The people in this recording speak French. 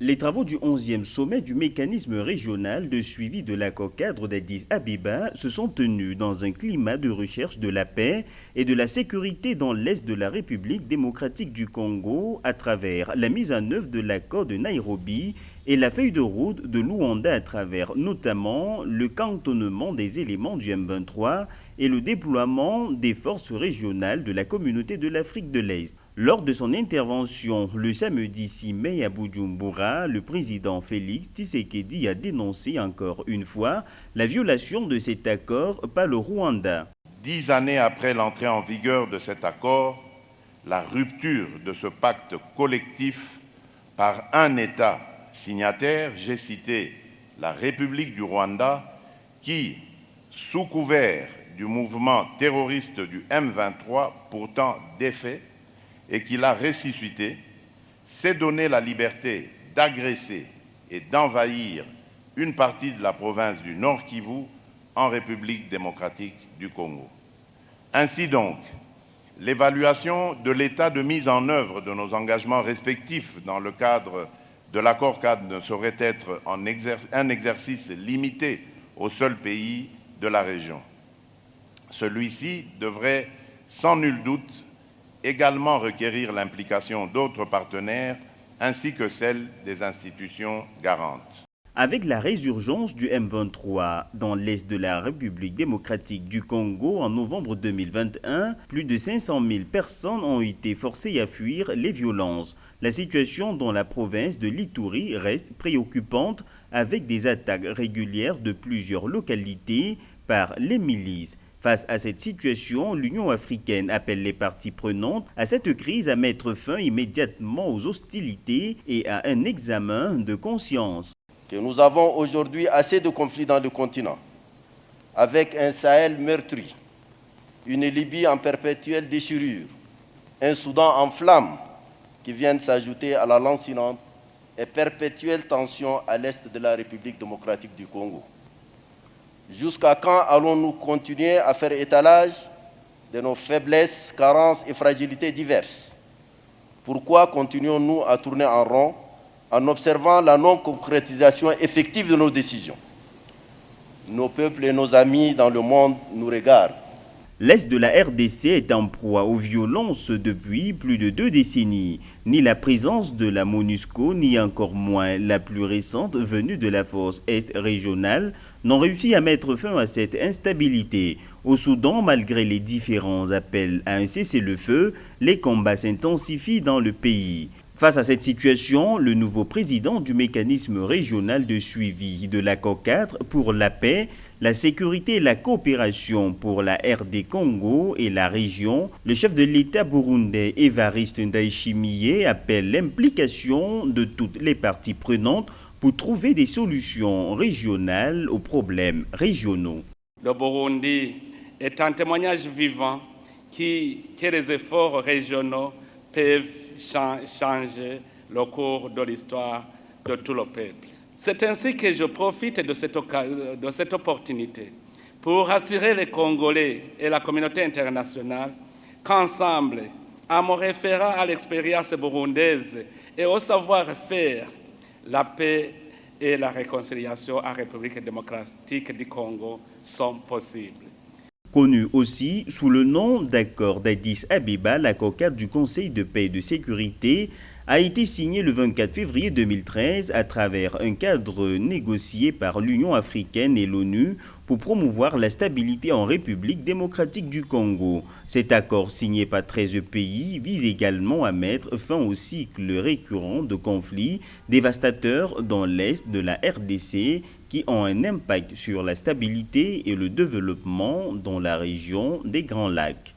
Les travaux du 11e sommet du mécanisme régional de suivi de l'accord-cadre d'Addis Abeba se sont tenus dans un climat de recherche de la paix et de la sécurité dans l'est de la République démocratique du Congo à travers la mise en œuvre de l'accord de Nairobi et la feuille de route de Luanda à travers notamment le cantonnement des éléments du M23 et le déploiement des forces régionales de la communauté de l'Afrique de l'Est. Lors de son intervention le samedi 6 mai à Bujumbura, le président Félix Tshisekedi a dénoncé encore une fois la violation de cet accord par le Rwanda. 10 années après l'entrée en vigueur de cet accord, la rupture de ce pacte collectif par un État signataire, j'ai cité la République du Rwanda, qui, sous couvert du mouvement terroriste du M23, pourtant défait, et qui l'a ressuscité, s'est donné la liberté d'agresser et d'envahir une partie de la province du Nord Kivu en République démocratique du Congo. Ainsi donc, l'évaluation de l'état de mise en œuvre de nos engagements respectifs dans le cadre de l'accord-cadre ne saurait être un exercice limité au seul pays de la région. Celui-ci devrait, sans nul doute, également requérir l'implication d'autres partenaires ainsi que celle des institutions garantes. Avec la résurgence du M23 dans l'est de la République démocratique du Congo en novembre 2021, plus de 500 000 personnes ont été forcées à fuir les violences. La situation dans la province de l'Ituri reste préoccupante avec des attaques régulières de plusieurs localités par les milices. Face à cette situation, l'Union africaine appelle les parties prenantes à cette crise à mettre fin immédiatement aux hostilités et à un examen de conscience. Que nous avons aujourd'hui assez de conflits dans le continent, avec un Sahel meurtri, une Libye en perpétuelle déchirure, un Soudan en flammes qui viennent s'ajouter à la lancinante et perpétuelle tension à l'est de la République démocratique du Congo. Jusqu'à quand allons-nous continuer à faire étalage de nos faiblesses, carences et fragilités diverses? Pourquoi continuons-nous à tourner en rond en observant la non-concrétisation effective de nos décisions? Nos peuples et nos amis dans le monde nous regardent. L'Est de la RDC est en proie aux violences depuis plus de 2 décennies. Ni la présence de la MONUSCO, ni encore moins la plus récente venue de la force Est régionale n'ont réussi à mettre fin à cette instabilité. Au Soudan, malgré les différents appels à un cessez-le-feu, les combats s'intensifient dans le pays. Face à cette situation, le nouveau président du mécanisme régional de suivi de l'accord-cadre pour la paix, la sécurité et la coopération pour la RD Congo et la région, le chef de l'État burundais Évariste Ndayishimiye appelle l'implication de toutes les parties prenantes pour trouver des solutions régionales aux problèmes régionaux. Le Burundi est un témoignage vivant que les efforts régionaux peuvent changer le cours de l'histoire de tout le peuple. C'est ainsi que je profite de cette opportunité pour rassurer les Congolais et la communauté internationale qu'ensemble, en me référant à l'expérience burundaise et au savoir-faire, la paix et la réconciliation en République démocratique du Congo sont possibles. Connu aussi sous le nom d'accord d'Addis Abeba, l'accord-cadre du Conseil de paix et de sécurité a été signé le 24 février 2013 à travers un cadre négocié par l'Union africaine et l'ONU pour promouvoir la stabilité en République démocratique du Congo. Cet accord signé par 13 pays vise également à mettre fin au cycle récurrent de conflits dévastateurs dans l'est de la RDC qui ont un impact sur la stabilité et le développement dans la région des Grands Lacs.